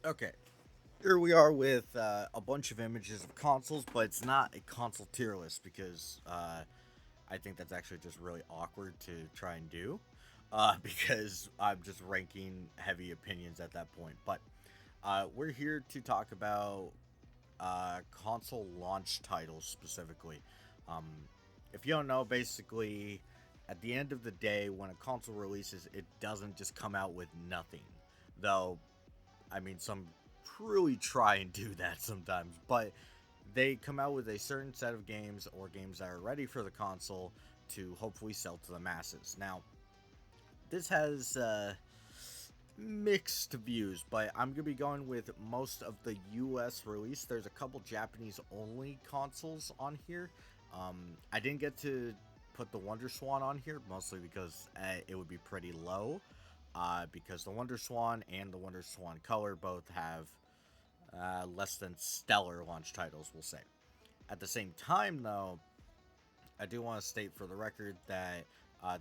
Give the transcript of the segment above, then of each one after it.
Okay, here we are with a bunch of images of consoles, but it's not a console tier list because I think that's actually just really awkward to try and do because I'm just ranking heavy opinions at that point. But we're here to talk about console launch titles specifically. Um, if you don't know, basically, at the end of the day, when a console releases, it doesn't just come out with nothing. Though I mean, some truly try and do that sometimes, but they come out with a certain set of games or games that are ready for the console to hopefully sell to the masses. Now, this has mixed views, but I'm gonna be going with most of the US release. There's a couple Japanese only consoles on here. I didn't get to put the Wonder Swan on here, mostly because it would be pretty low. Because the Wonder Swan and the Wonder Swan Color both have less than stellar launch titles, we'll say. At the same time, though, I do want to state for the record that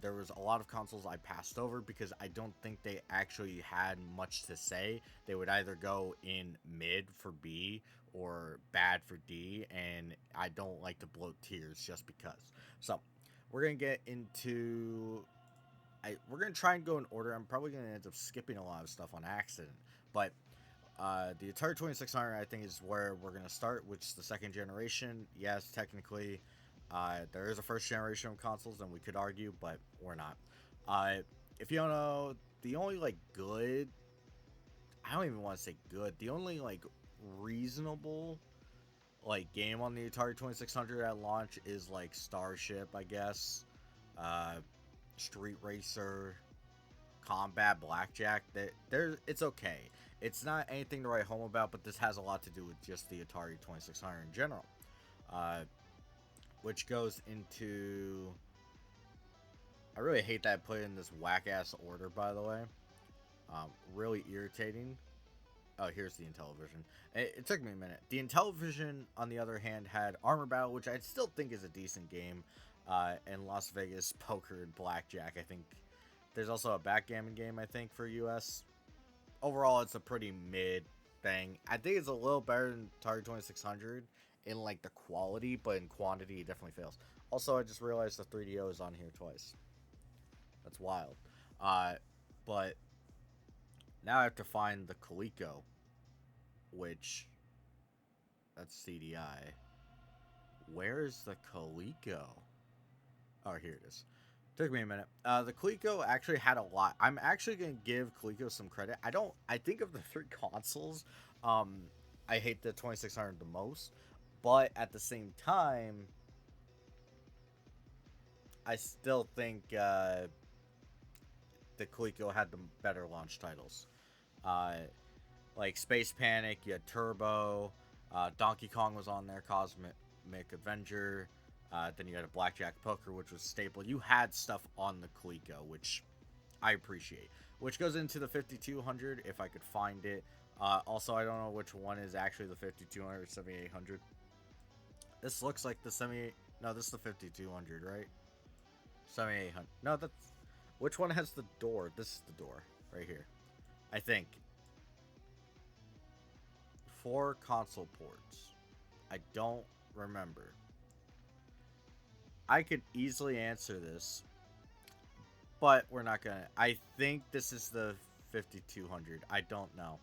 there was a lot of consoles I passed over because I don't think they actually had much to say. They would either go in mid for B or bad for D, and I don't like to bloat tiers just because. So, we're gonna get into. We're gonna try and go in order. I'm probably gonna end up skipping a lot of stuff on accident, but the Atari 2600, I think, is where we're going to start, which is the second generation. Yes, technically, there is a first generation of consoles, and we could argue, but we're not. Uh, if you don't know, the only, like, good, I don't even want to say good, the only, like, reasonable, like, game on the Atari 2600 at launch is, like, Starship, I guess, uh, Street Racer, Combat Blackjack. It's okay. It's not anything to write home about, but this has a lot to do with just the Atari 2600 in general, uh, which goes into. I really hate that I put it in this whack ass order, by the way. Really irritating. Oh, here's the Intellivision. It took me a minute. The Intellivision, on the other hand, had Armor Battle, which I still think is a decent game, and Las Vegas Poker and Blackjack. I think there's also a backgammon game, I think, for US. Overall, it's a pretty mid thing. I think it's a little better than Atari 2600 in like the quality, but in quantity, it definitely fails. Also, I just realized the 3DO is on here twice. That's wild. Uh, but now I have to find the Coleco, which that's CDI. Where is the Coleco? Oh, here it is. Took me a minute. The Coleco actually had a lot. I'm actually gonna give Coleco some credit. I don't. I think of the three consoles, um, I hate the 2600 the most, but at the same time, I still think the Coleco had the better launch titles. Uh, like Space Panic, you had Turbo, Donkey Kong was on there, Cosmic Avenger. Then you had a Blackjack Poker, which was staple. You had stuff on the Coleco, which I appreciate. Which goes into the 5200 if I could find it. Also, I don't know which one is actually the 5200 or 7800. This looks like the semi. No, this is the 5200, right? 7800. No, that's. Which one has the door? This is the door right here. I think. Four console ports. I don't remember. I could easily answer this, but we're not gonna. I think this is the 5200. I don't know.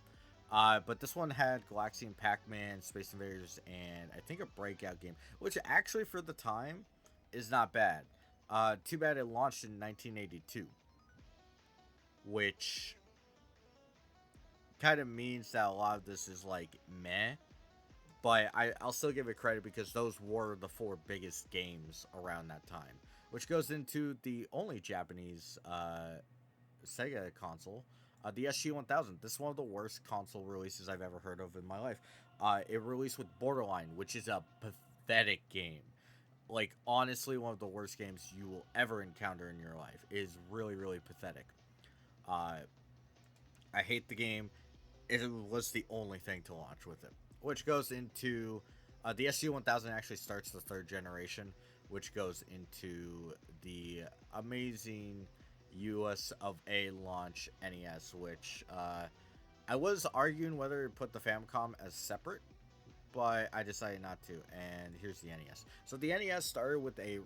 But this one had Galaxian Pac-Man, Space Invaders, and I think a breakout game, which actually for the time is not bad. Too bad it launched in 1982, which kind of means that a lot of this is like meh. But I'll still give it credit because those were the four biggest games around that time, which goes into the only Japanese Sega console, the SG-1000. This is one of the worst console releases I've ever heard of in my life. It released with Borderline, which is a pathetic game. Like, honestly, one of the worst games you will ever encounter in your life. It is really, really pathetic. Uh, I hate the game. It was the only thing to launch with it, which goes into the SG-1000 actually starts the third generation, which goes into the amazing US of A launch NES, which I was arguing whether to put the Famicom as separate, but I decided not to. And here's the NES. So the NES started with a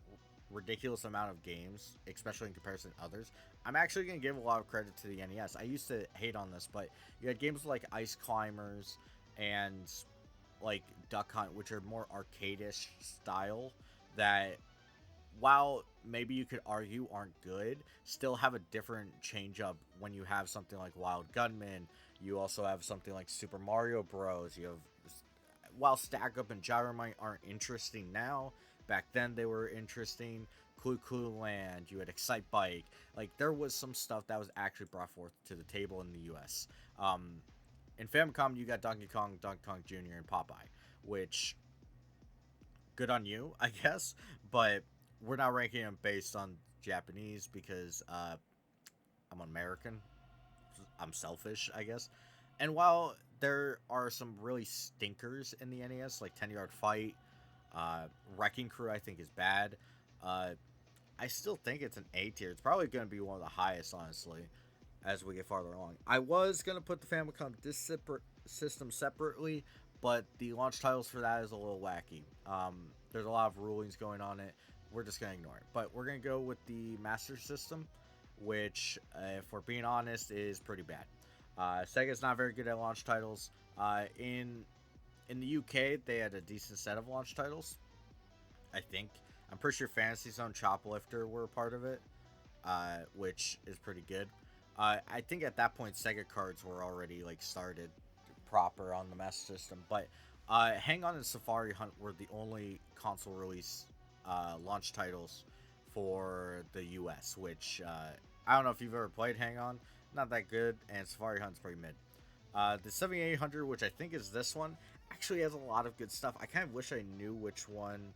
ridiculous amount of games, especially in comparison to others. I'm actually going to give a lot of credit to the NES. I used to hate on this, but you had games like Ice Climbers and like Duck Hunt, which are more arcade-ish style, that while maybe you could argue aren't good, still have a different change up when you have something like Wild Gunman. You also have something like Super Mario Bros. You have, while Stack Up and Gyromite aren't interesting now, back then they were interesting. Clue Clue Land, you had Excite Bike. Like, there was some stuff that was actually brought forth to the table in the US. In Famicom, you got Donkey Kong Jr., and Popeye, which, good on you, I guess, but we're not ranking them based on Japanese because I'm American. I'm selfish, I guess. And while there are some really stinkers in the NES, like 10 Yard Fight, uh, Wrecking Crew, I think is bad. Uh, I still think it's an A tier. It's probably going to be one of the highest, honestly, as we get farther along. I was going to put the Famicom system separately, but the launch titles for that is a little wacky. There's a lot of rulings going on it. We're just going to ignore it. But we're going to go with the Master System, which, if we're being honest, is pretty bad. Sega's not very good at launch titles. In the UK, they had a decent set of launch titles. I think I'm pretty sure Fantasy Zone, Choplifter were a part of it, which is pretty good. I think at that point Sega cards were already like started proper on the Master System, but Hang On and Safari Hunt were the only console release launch titles for the US, which I don't know if you've ever played Hang On, not that good, and Safari Hunt's pretty mid. The 7800, which I think is this one, actually has a lot of good stuff. I kind of wish I knew which one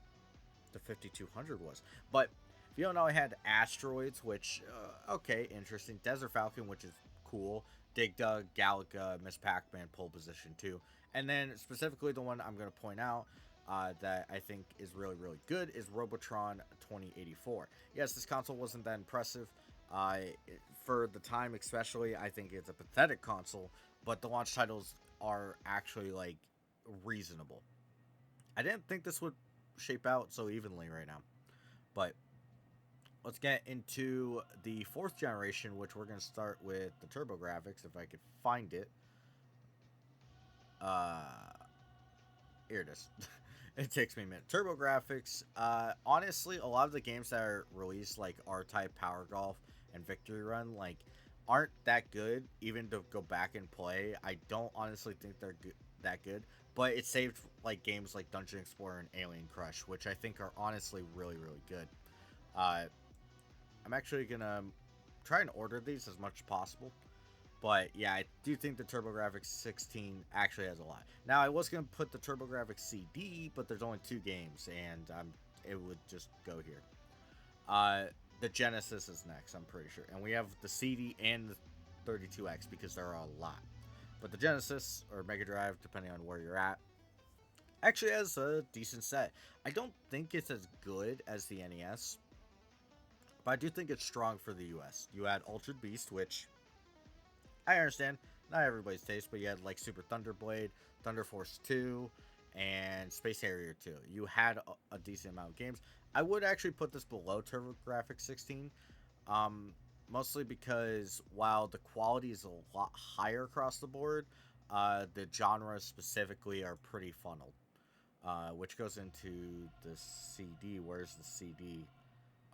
the 5200 was. But if you don't know, I had Asteroids, which, okay, interesting. Desert Falcon, which is cool. Dig Dug, Galaga, Miss Pac-Man, Pole Position 2. And then specifically the one I'm going to point out that I think is really, really good is Robotron 2084. Yes, this console wasn't that impressive. For the time especially, I think it's a pathetic console, but the launch titles are actually, like, reasonable. I didn't think this would shape out so evenly right now. But let's get into the fourth generation, which we're going to start with the TurboGrafx, if I could find it. Uh, Here it is. It takes me a minute. TurboGrafx, honestly, a lot of the games that are released, like R-Type, Power Golf, and Victory Run, like, aren't that good, even to go back and play. I don't honestly think they're that good, but it saved, like, games like Dungeon Explorer and Alien Crush, which I think are honestly really, really good. Uh, I'm actually gonna try and order these as much as possible. But yeah, I do think the TurboGrafx 16 actually has a lot. Now, I was going to put the TurboGrafx CD, but there's only 2 games, and it would just go here. The Genesis is next, I'm pretty sure. And we have the CD and the 32X because there are a lot. But the Genesis, or Mega Drive, depending on where you're at, actually has a decent set. I don't think it's as good as the NES, but I do think it's strong for the US. You had Altered Beast, which I understand, not everybody's taste, but you had like Super Thunder Blade, Thunder Force 2, and Space Harrier 2. You had a decent amount of games. I would actually put this below TurboGrafx 16, mostly because while the quality is a lot higher across the board, the genres specifically are pretty funneled, which goes into the CD. Where's the CD?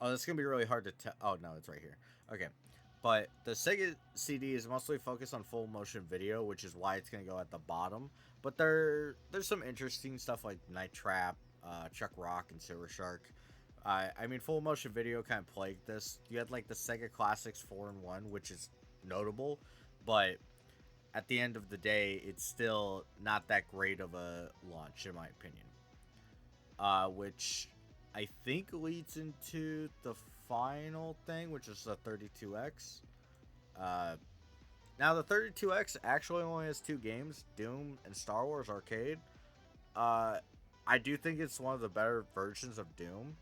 Oh, this is going to be really hard to tell. Oh, no, it's right here. Okay. But the Sega CD is mostly focused on full motion video, which is why it's going to go at the bottom. But there's some interesting stuff like Night Trap, Chuck Rock, and Silver Shark. I mean, full motion video kind of plagued this. You had like the Sega Classics 4-in-1, which is notable, but at the end of the day, it's still not that great of a launch, in my opinion. Which I think leads into the final thing, which is the 32X. Now, the 32X actually only has 2 games, Doom and Star Wars Arcade. I do think it's one of the better versions of Doom,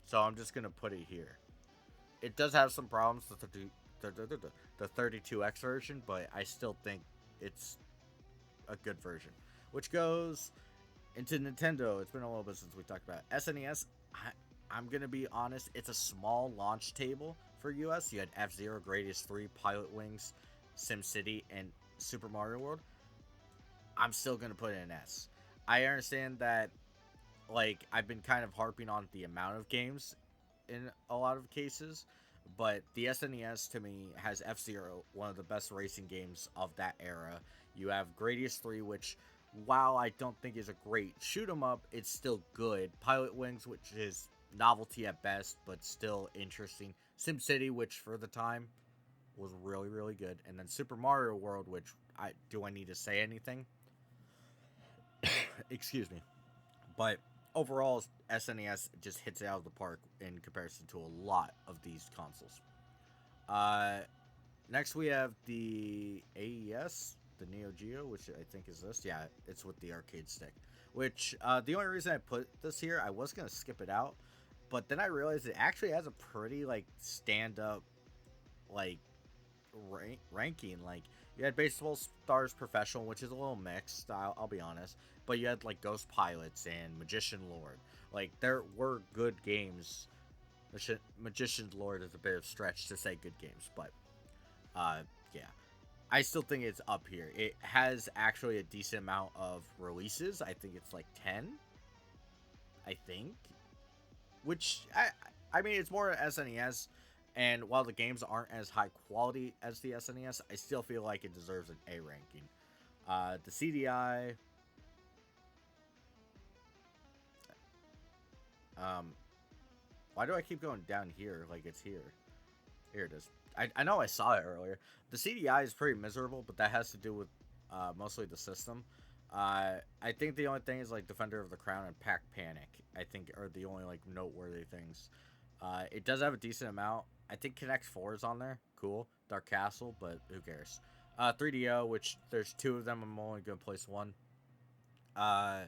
so I'm just going to put it here. It does have some problems with the 32X version, but I still think it's a good version. Which goes into Nintendo. It's been a little bit since we talked about it. SNES. I'm gonna be honest. It's a small launch table for US. You had F-Zero, Gradius 3, Pilot Wings, SimCity, and Super Mario World. I'm still gonna put it in S. I understand that, like, I've been kind of harping on the amount of games in a lot of cases, but the SNES to me has F-Zero, one of the best racing games of that era. You have Gradius 3, which, while I don't think is a great shoot 'em up, it's still good. Pilot Wings, which is novelty at best, but still interesting. SimCity, which for the time was really, really good. And then Super Mario World, which I need to say anything? Excuse me. But overall, SNES just hits it out of the park in comparison to a lot of these consoles. Uh, Next we have the AES, the Neo Geo, which I think is this. Yeah, it's with the arcade stick. Which the only reason I put this here, I was gonna skip it out, but then I realized it actually has a pretty like stand up like ranking. Like you had Baseball Stars Professional, which is a little mixed. I'll be honest, but you had like Ghost Pilots and Magician Lord. Like there were good games. Magician's Lord is a bit of stretch to say good games, but yeah, I still think it's up here. It has actually a decent amount of releases. I think it's like 10. I think, which I mean it's more SNES, and while the games aren't as high quality as the SNES, I still feel like it deserves an A ranking. The CDI, um, why do I keep going down here like it's here? Here it is. I know I saw it earlier. The CDI is pretty miserable, but that has to do with mostly the system. I think the only thing is like Defender of the Crown and Pack Panic. I think are the only like noteworthy things. It does have a decent amount. I think Connect 4 is on there. Cool. Dark Castle, but who cares? 3DO, which there's two of them. I'm only gonna place one. Uh,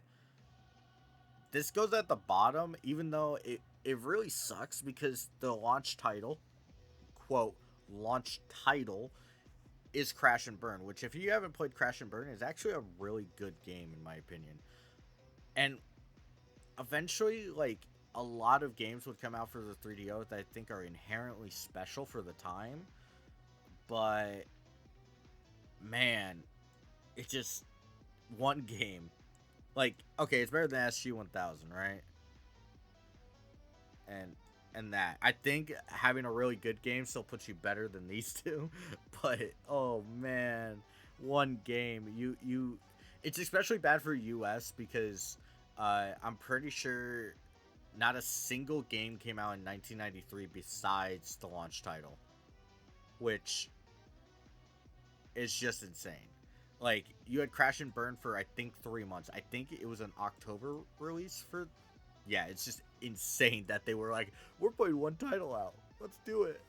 this goes at the bottom, even though it really sucks because the launch title, quote, launch title is Crash and Burn, which if you haven't played Crash and Burn is actually a really good game in my opinion. And eventually, like, a lot of games would come out for the 3DO that I think are inherently special for the time, but man, it just one game. Like, okay, it's better than SG-1000, right? And that I think having a really good game still puts you better than these two. But oh man, one game it's especially bad for US because I'm pretty sure not a single game came out in 1993 besides the launch title, which is just insane. Like you had Crash and Burn for I think 3 months. I think it was an October release for. Yeah, it's just insane that they were like, we're putting one title out. Let's do it.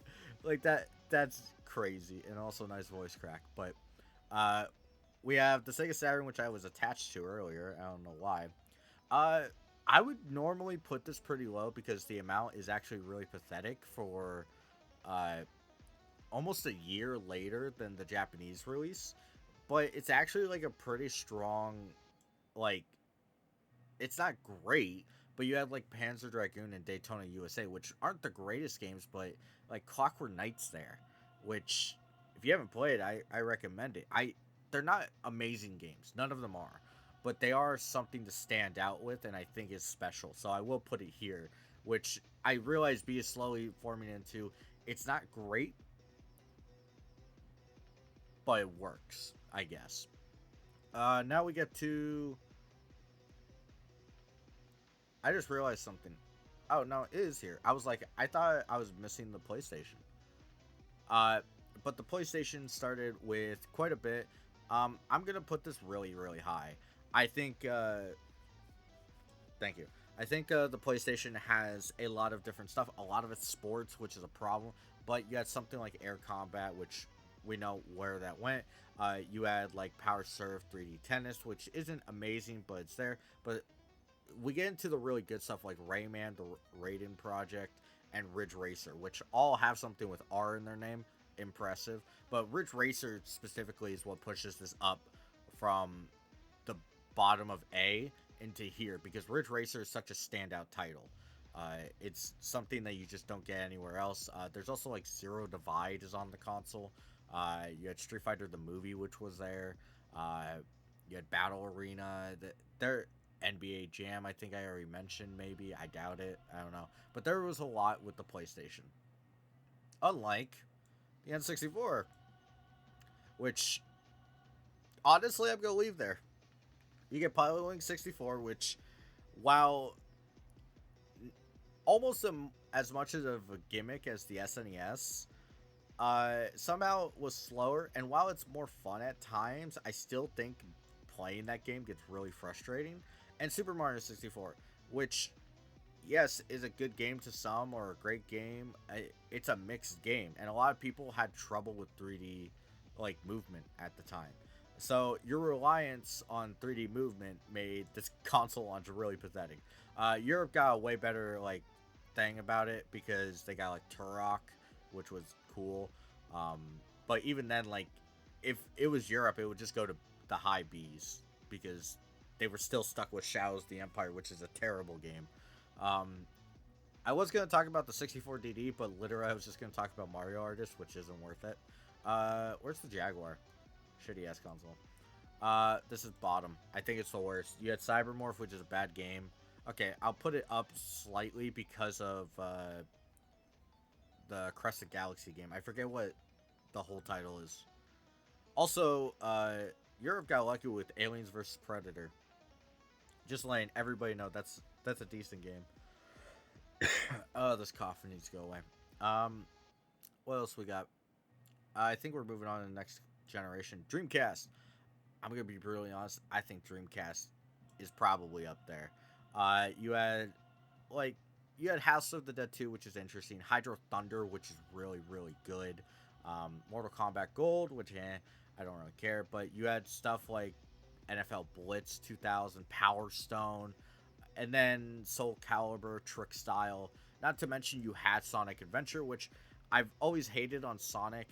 Like that's crazy. And also nice voice crack. But we have the Sega Saturn, which I was attached to earlier. I don't know why. Uh I would normally put this pretty low because the amount is actually really pathetic for uh almost a year later than the Japanese release. But it's actually like a pretty strong, like, it's not great, but you have like Panzer Dragoon and Daytona USA, which aren't the greatest games, but like Clockwork Knight's there, which if you haven't played, I recommend it. They're not amazing games, none of them are, but they are something to stand out with, and I think is special. So I will put it here, which I realize B is slowly forming into. It's not great, but it works, I guess. Now we get to. I just realized something. Oh no, it is here. I was like, I thought I was missing the PlayStation. Uh, but the PlayStation started with quite a bit. I'm gonna put this really, really high. I think. Thank you. I think the PlayStation has a lot of different stuff. A lot of it's sports, which is a problem. But you had something like Air Combat, which we know where that went. You had like Power Surf 3D Tennis, which isn't amazing, but it's there. But we get into the really good stuff like Rayman, the Raiden Project, and Ridge Racer, which all have something with R in their name. impressive. But Ridge Racer specifically is what pushes this up from the bottom of A into here, because Ridge Racer is such a standout title. It's something that you just don't get anywhere else. There's also like Zero Divide is on the console. You had Street Fighter the movie, which was there. You had Battle Arena. There, NBA Jam, I think I already mentioned. Maybe I doubt it. I don't know. But there was a lot with the PlayStation. Unlike the N64, which honestly I'm gonna leave there. You get Pilot Wing 64, which, while almost as much of a gimmick as the SNES, somehow was slower. And while it's more fun at times, I still think playing that game gets really frustrating. And Super Mario 64, which, yes, is a good game to some or a great game. It's a mixed game, and a lot of people had trouble with 3D like movement at the time. So your reliance on 3D movement made this console launch really pathetic. Europe got a way better like thing about it because they got like Turok, which was cool. Um, but even then, like, if it was Europe, it would just go to the high B's because they were still stuck with Shadows the Empire, which is a terrible game. Um, I was going to talk about the 64DD, but literally I was just going to talk about Mario Artist, which isn't worth it. Where's the Jaguar? Shitty ass console. This is bottom. I think it's the worst. You had Cybermorph, which is a bad game. Okay, I'll put it up slightly because of the Crescent Galaxy game. I forget what the whole title is. Also, Europe got lucky with Aliens vs Predator. Just letting everybody know that's a decent game. Oh, this cough needs to go away. What else we got? I think we're moving on to the next generation. Dreamcast. I'm gonna be brutally honest. I think Dreamcast is probably up there. You had like House of the Dead 2, which is interesting. Hydro Thunder, which is really really good. Mortal Kombat Gold, which I don't really care. But you had stuff like NFL Blitz 2000, Power Stone, and then Soul Calibur, Trick Style. Not to mention you had Sonic Adventure, which I've always hated on Sonic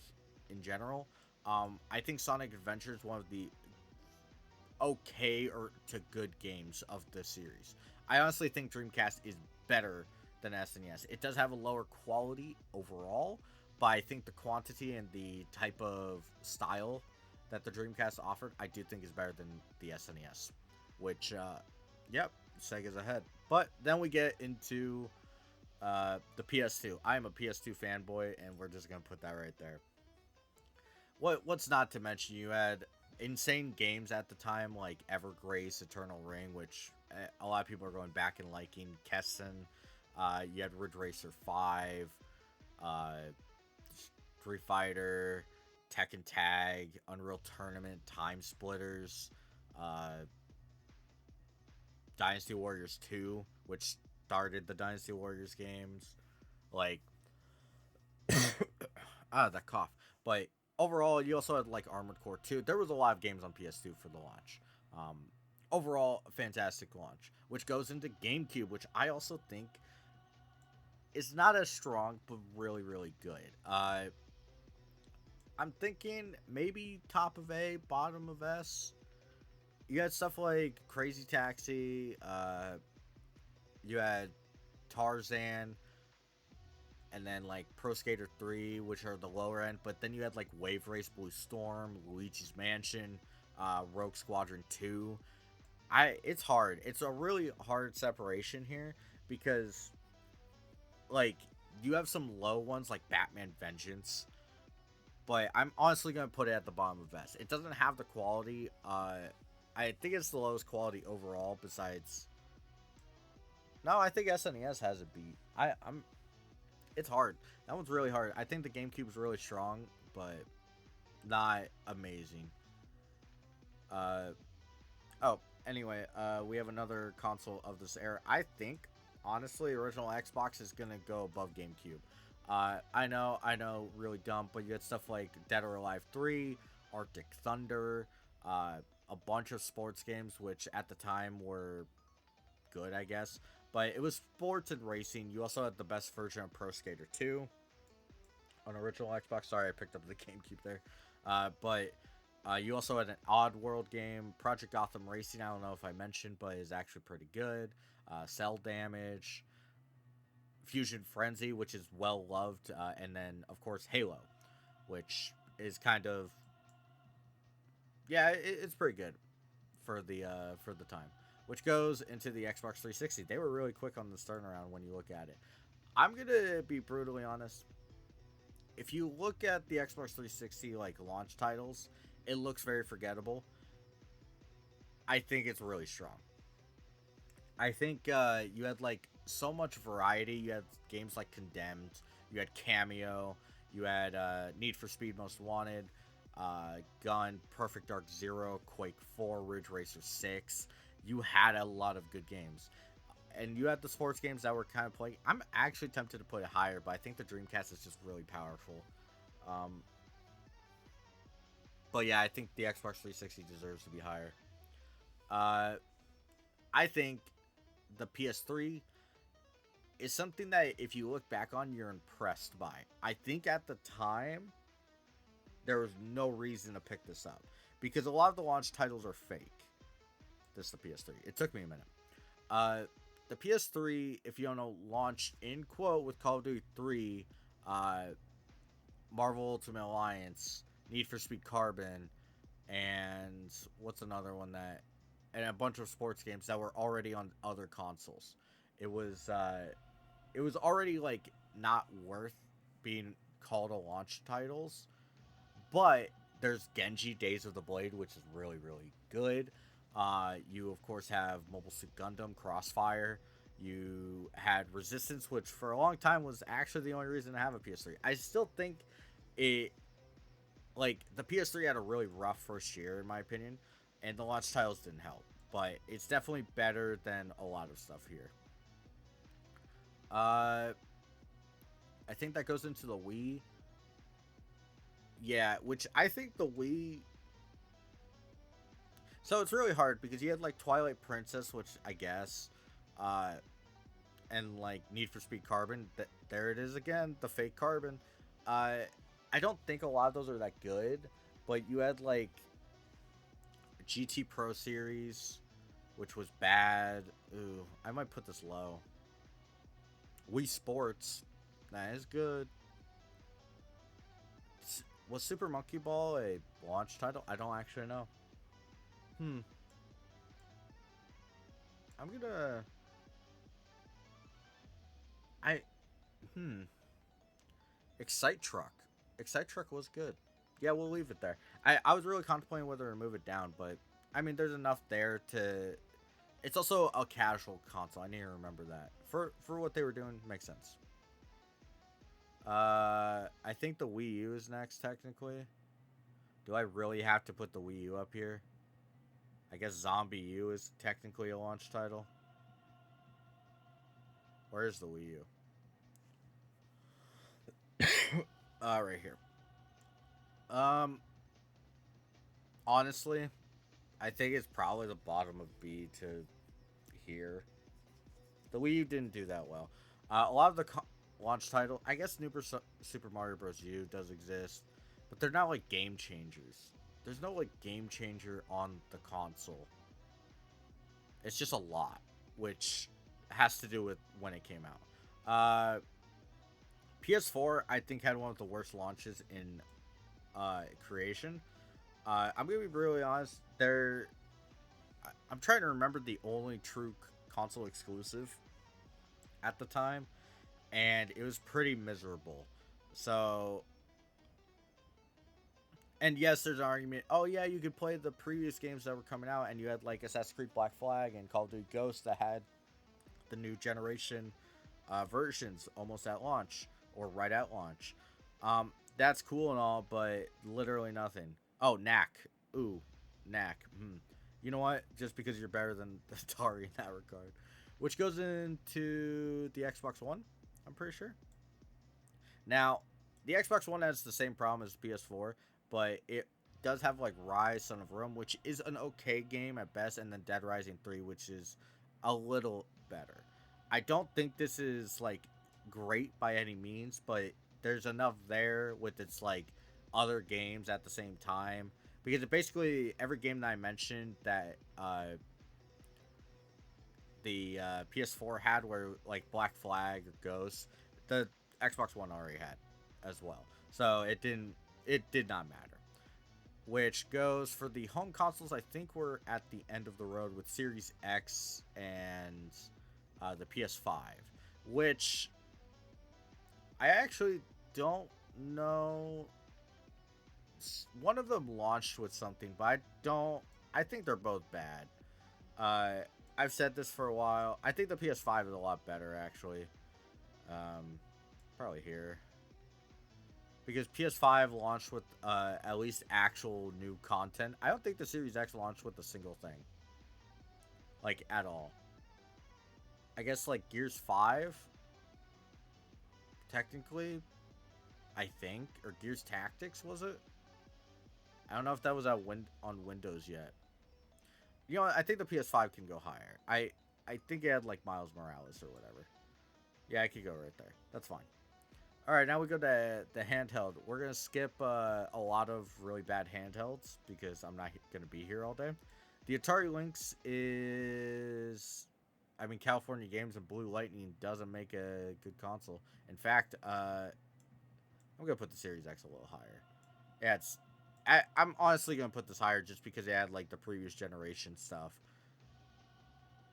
in general. I think Sonic Adventure is one of the okay or to good games of the series. I honestly think Dreamcast is better than SNES. It does have a lower quality overall, but I think the quantity and the type of style that the Dreamcast offered, I do think is better than the SNES. Which, yep, Sega's ahead. But then we get into the PS2. I am a PS2 fanboy, and we're just gonna put that right there. What's not to mention? You had insane games at the time like Evergrace, Eternal Ring, which a lot of people are going back and liking. Kessen. You had Ridge Racer 5, Street Fighter, Tekken Tag, Unreal Tournament, Time Splitters, Dynasty Warriors 2, which started the Dynasty Warriors games. Like, that cough. But overall, you also had like Armored Core 2. There was a lot of games on PS2 for the launch. Overall, a fantastic launch, which goes into GameCube, which I also think is not as strong, but really, really good. I'm thinking maybe top of A, bottom of S. You had stuff like Crazy Taxi. You had Tarzan, and then like Pro Skater 3, which are the lower end. But then you had like Wave Race, Blue Storm, Luigi's Mansion, Rogue Squadron 2. It's hard. It's a really hard separation here because like you have some low ones like Batman Vengeance, but I'm honestly gonna put it at the bottom of S. It doesn't have the quality. I think it's the lowest quality overall. Besides, no, I think SNES has a beat. I'm. It's hard. That one's really hard. I think the GameCube's really strong, but not amazing. Oh, anyway, we have another console of this era. I think, honestly, original Xbox is gonna go above GameCube. I know, really dumb, but you had stuff like Dead or Alive 3, Arctic Thunder, a bunch of sports games, which at the time were good, I guess. But it was sports and racing. You also had the best version of Pro Skater 2. on original Xbox. Sorry, I picked up the GameCube there. But you also had an Oddworld game, Project Gotham Racing. I don't know if I mentioned, but is actually pretty good. Cell Damage, Fusion Frenzy, which is well loved, and then of course Halo, which is kind of it's pretty good for the time. Which goes into the Xbox 360. They were really quick on the turnaround when you look at it. I'm gonna be brutally honest. If you look at the Xbox 360 like launch titles, it looks very forgettable. I think it's really strong. I think you had like so much variety. You had games like Condemned, you had Cameo, you had Need for Speed Most Wanted, Gun, Perfect Dark Zero, Quake 4, Ridge Racer 6. You had a lot of good games. And you had the sports games that were kind of playing. I'm actually tempted to put it higher, but I think the Dreamcast is just really powerful. Um, but yeah, I think the Xbox 360 deserves to be higher. Uh, I think the PS3 is something that if you look back on, you're impressed by. I think at the time, there was no reason to pick this up because a lot of the launch titles are fake. This is the PS3. It took me a minute. Uh, the PS3, if you don't know, launched in quote with Call of Duty 3, uh, Marvel Ultimate Alliance, Need for Speed Carbon, and what's another one that, and a bunch of sports games that were already on other consoles. It was it was already like not worth being called a launch titles, but there's Genji Days of the Blade, which is really good. You of course have Mobile Suit Gundam Crossfire. You had Resistance, which for a long time was actually the only reason to have a PS3. I still think it like the PS3 had a really rough first year in my opinion, and the launch titles didn't help. But it's definitely better than a lot of stuff here. Uh, I think that goes into the Wii. Yeah, which I think the Wii. So it's really hard because you had like Twilight Princess, which I guess, uh, and like Need for Speed Carbon. There it is again, the fake Carbon. Uh, I don't think a lot of those are that good, but you had like GT Pro Series, which was bad. Ooh, I might put this low. Wii Sports, that is good. Was Super Monkey Ball a launch title? I don't actually know. Hmm. I'm gonna. I. Hmm. Excite Truck. Excite Truck was good. Yeah, we'll leave it there. I was really contemplating whether to move it down, but I mean, there's enough there to. It's also a casual console. I need to remember that. For what they were doing, makes sense. I think the Wii U is next, technically. Do I really have to put the Wii U up here? I guess Zombie U is technically a launch title. Where is the Wii U? Right here. Um, honestly, I think it's probably the bottom of B to here. The Wii U didn't do that well. A lot of the launch title, I guess Super Mario Bros. U does exist, but they're not like game changers. There's no like game changer on the console. It's just a lot, which has to do with when it came out. PS4, I think, had one of the worst launches in creation. I'm gonna be really honest. I'm trying to remember the only true console exclusive at the time, and it was pretty miserable. So, and yes, there's an argument. Oh yeah, you could play the previous games that were coming out, and you had like Assassin's Creed Black Flag and Call of Duty Ghosts that had the new generation versions almost at launch or right at launch. That's cool and all, but literally nothing. Oh, Knack. Ooh, Knack. You know what? Just because you're better than the Atari in that regard. Which goes into the Xbox One, I'm pretty sure. Now, the Xbox One has the same problem as the PS4, but it does have like Rise, Son of Rome, which is an okay game at best, and then Dead Rising 3, which is a little better. I don't think this is like great by any means, but there's enough there with its like other games at the same time, because it basically every game that I mentioned that the PS4 had, where like Black Flag or Ghost, the Xbox One already had as well. So it did not matter. Which goes for the home consoles. I think we're at the end of the road with Series X and the PS5, which I actually don't know. One of them launched with something, but I don't. I think they're both bad. Uh, I've said this for a while. I think the PS5 is a lot better, actually. Um, probably here. Because PS5 launched with at least actual new content. I don't think the Series X launched with a single thing. Like, at all. I guess, like, Gears 5, technically, I think. Or Gears Tactics, was it? I don't know if that was on Windows yet. You know, I think the PS5 can go higher. I think it had, like, Miles Morales or whatever. Yeah, I could go right there. That's fine. All right, now we go to the handheld. We're going to skip a lot of really bad handhelds because I'm not going to be here all day. The Atari Lynx is... I mean, California Games and Blue Lightning doesn't make a good console. In fact, I'm going to put the Series X a little higher. Yeah, I'm honestly going to put this higher just because it had, like, the previous generation stuff.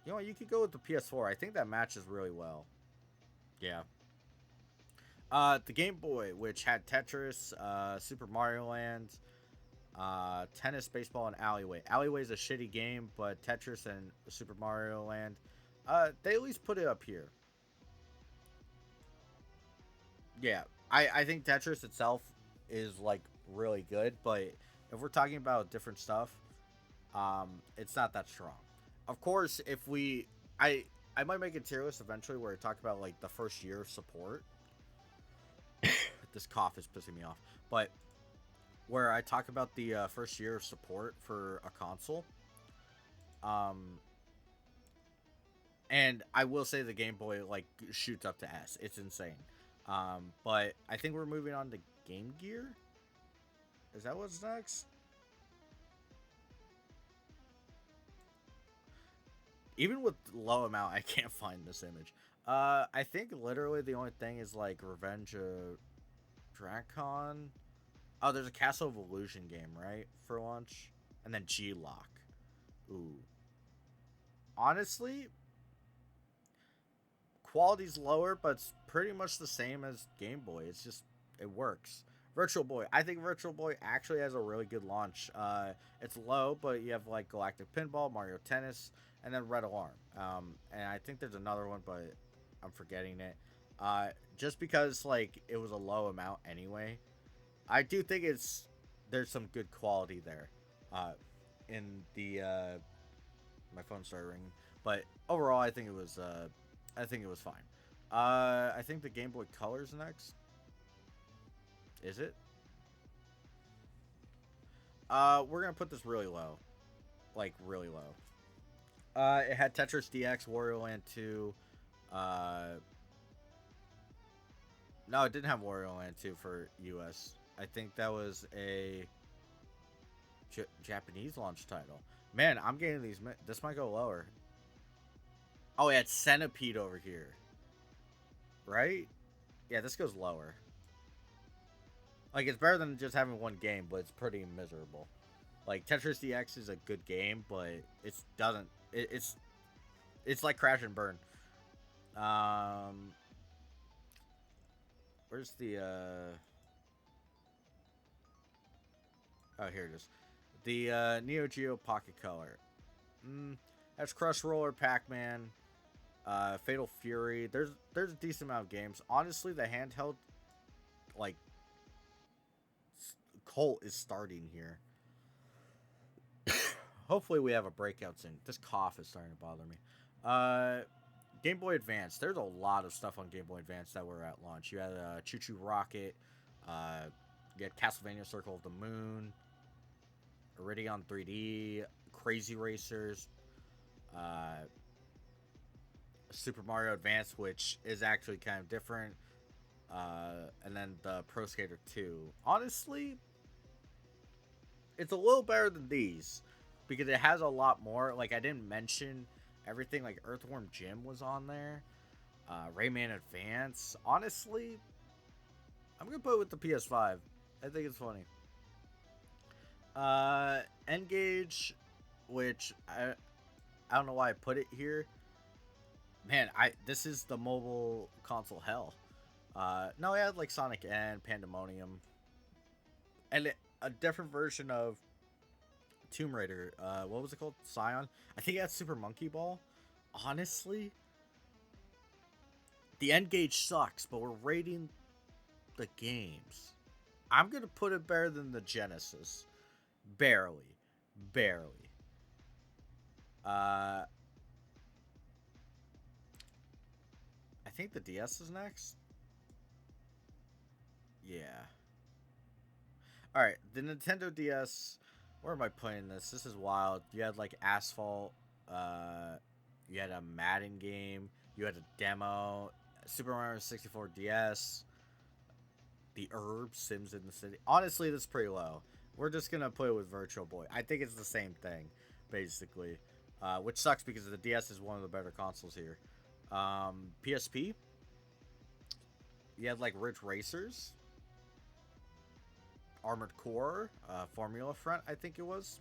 You know what? You could go with the PS4. I think that matches really well. Yeah. The Game Boy, which had Tetris, Super Mario Land, Tennis, Baseball, and Alleyway. Alleyway is a shitty game, but Tetris and Super Mario Land, they at least put it up here. Yeah, I think Tetris itself is like really good, but if we're talking about different stuff, it's not that strong. Of course, if we, I might make a tier list eventually where I talk about like the first year of support. This cough is pissing me off, but where I talk about the first year of support for a console. Um, and I will say the Game Boy like shoots up to S. It's insane. But I think we're moving on to Game Gear. Is that what's next? Even with low amount, I can't find this image. I think literally the only thing is like Revenge of Drakon. Oh, there's a Castle of Illusion game, right? For launch. And then G-Lock. Ooh. Honestly, quality's lower, but it's pretty much the same as Game Boy. It's just, it works. Virtual Boy. I think Virtual Boy actually has a really good launch. It's low, but you have like Galactic Pinball, Mario Tennis, and then Red Alarm. And I think there's another one, but I'm forgetting it. Just because like it was a low amount anyway, I do think there's some good quality there. In the my phone started ringing, but overall, I think it was fine. I think the Game Boy Color's next. Is it? We're gonna put this really low, like really low. It had Tetris DX, Wario Land 2. No, it didn't have Wario Land 2 for US. I think that was a Japanese launch title. Man, I'm getting these. This might go lower. Oh, yeah, it's Centipede over here. Right? Yeah, this goes lower. Like, it's better than just having one game, but it's pretty miserable. Like, Tetris DX is a good game, but it doesn't... it's like Crash and Burn. Where's the, Oh, here it is. The, Neo Geo Pocket Color. That's Crush Roller, Pac-Man, Fatal Fury. There's a decent amount of games. Honestly, the handheld, like, cult is starting here. Hopefully we have a breakout soon. This cough is starting to bother me. Game Boy Advance. There's a lot of stuff on Game Boy Advance that were at launch. You had Choo Choo Rocket. You had Castlevania Circle of the Moon. Iridion 3D. Crazy Racers. Super Mario Advance, which is actually kind of different. and then the Pro Skater 2. Honestly, it's a little better than these because it has a lot more. Like, I didn't mention everything. Like, Earthworm Jim was on there. Rayman Advance. Honestly, I'm gonna put it with the PS5. I think it's funny. N-Gage, which I don't know why I put it here. Man, this is the mobile console hell. No, I had like Sonic and Pandemonium, and a different version of Tomb Raider. What was it called? Scion. I think it had Super Monkey Ball. Honestly, the N-Gage sucks, but we're rating the games. I'm gonna put it better than the Genesis. Barely. Barely. I think the DS is next. Yeah. Alright, the Nintendo DS. Where am I playing this? This is wild. You had like Asphalt. You had a Madden game. You had a demo. Super Mario 64 DS. The Herb Sims in the City. Honestly, this is pretty low. We're just gonna play with Virtual Boy. I think it's the same thing, basically. Which sucks because the DS is one of the better consoles here. PSP. You had like Ridge Racers. Armored Core. Formula Front, I think it was.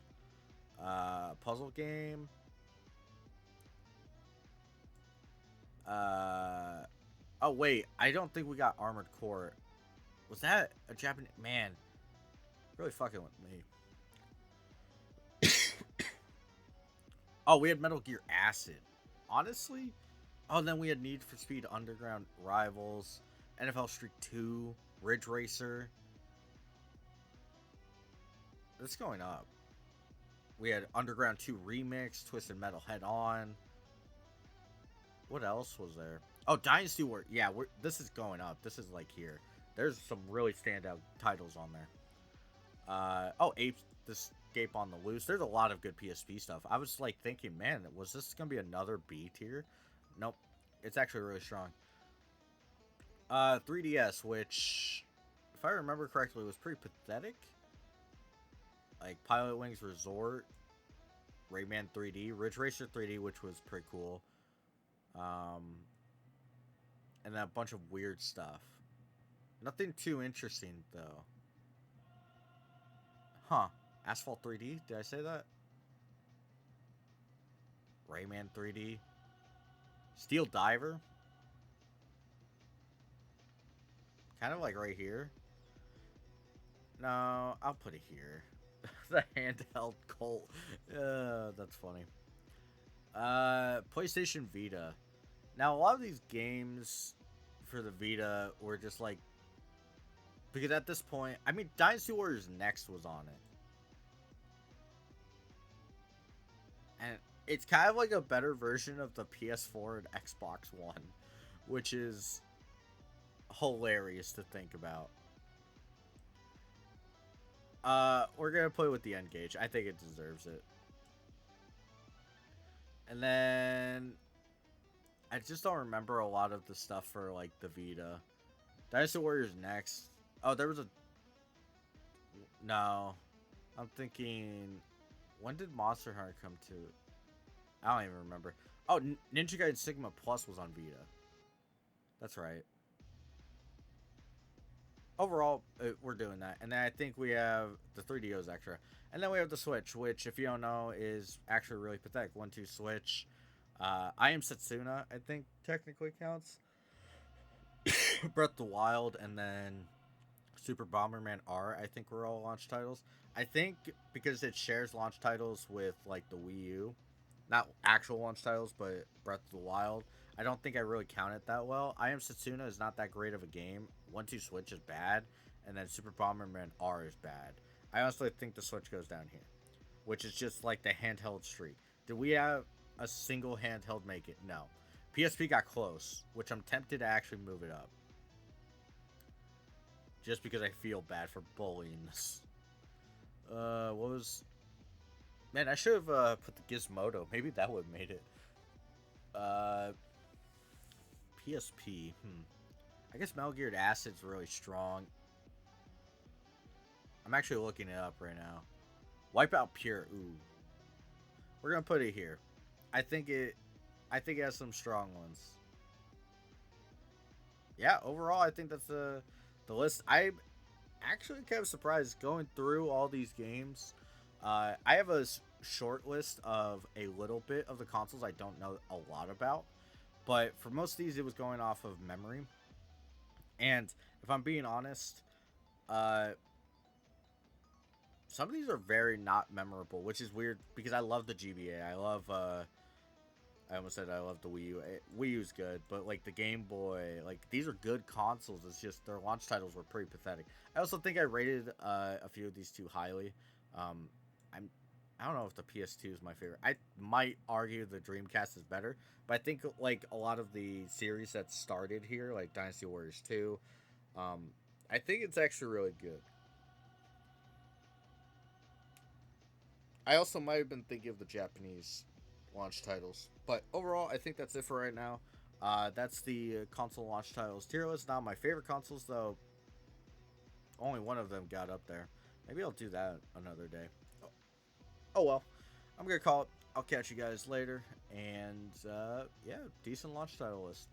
Puzzle game. Oh, wait. I don't think we got Armored Core. Was that a Japanese... Man. Really fucking with me. Oh, we had Metal Gear Acid. Honestly? Oh, then we had Need for Speed Underground Rivals. NFL Street 2. Ridge Racer. It's going up. We had Underground 2 Remix. Twisted Metal Head On. What else was there? Oh, Dynasty War. Yeah, this is going up. This is like here. There's some really standout titles on there. Oh, Escape on the Loose. There's a lot of good PSP stuff. I was like thinking, man, was this gonna be another B tier? Nope. It's actually really strong. 3DS, which, if I remember correctly, was pretty pathetic. Like Pilot Wings Resort, Rayman 3D, Ridge Racer 3D, which was pretty cool. And then a bunch of weird stuff. Nothing too interesting though. Huh. Asphalt 3D? Did I say that? Rayman 3D. Steel Diver. Kind of like right here. No, I'll put it here. The handheld Colt. That's funny. PlayStation Vita. Now, a lot of these games for the Vita were just like... Because at this point... I mean, Dynasty Warriors Next was on it. And it's kind of like a better version of the PS4 and Xbox One. Which is hilarious to think about. We're gonna play with the N-Gage. I think it deserves it. And then... I just don't remember a lot of the stuff for, like, the Vita. Dynasty Warriors Next. Oh, there was a... No. I'm thinking... When did Monster Hunter come to... I don't even remember. Oh, Ninja Gaiden Sigma Plus was on Vita. That's right. Overall, we're doing that. And then I think we have the 3DOs extra. And then we have the Switch, which, if you don't know, is actually really pathetic. 1-2 Switch. I Am Setsuna, I think, technically counts. Breath of the Wild, and then Super Bomberman R, I think were all launch titles. I think because it shares launch titles with, like, the Wii U. Not actual launch titles, but Breath of the Wild. I don't think I really count it that well. I Am Setsuna is not that great of a game. 1-2 Switch is bad, and then Super Bomberman R is bad. I honestly think the Switch goes down here, which is just like the handheld streak. Did we have a single handheld make it? No. PSP got close, which I'm tempted to actually move it up. Just because I feel bad for bullying this. What was... Man, I should have put the Gizmodo. Maybe that would have made it. PSP. I guess Metal Gear Acid's really strong. I'm actually looking it up right now. Wipeout Pure. Ooh, we're gonna put it here. I think it. I think it has some strong ones. Yeah, overall, I think that's the list. I'm actually kind of surprised going through all these games. I have a short list of a little bit of the consoles I don't know a lot about, but for most of these, it was going off of memory. And if I'm being honest, uh, some of these are very not memorable, which is weird because I love the GBA. I love I almost said I love the Wii U. Wii U's good, but like the Game Boy, like these are good consoles. It's just their launch titles were pretty pathetic. I also think I rated a few of these too highly. Um, I'm I don't know if the PS2 is my favorite. I might argue the Dreamcast is better, but I think like a lot of the series that started here, like Dynasty Warriors 2, um, I think it's actually really good. I also might have been thinking of the Japanese launch titles, but overall, I think that's it for right now. That's the console launch titles tier list. Now, my favorite consoles, though, only one of them got up there. Maybe I'll do that another day. Oh, oh well, I'm gonna call it. I'll catch you guys later, and yeah, decent launch title list.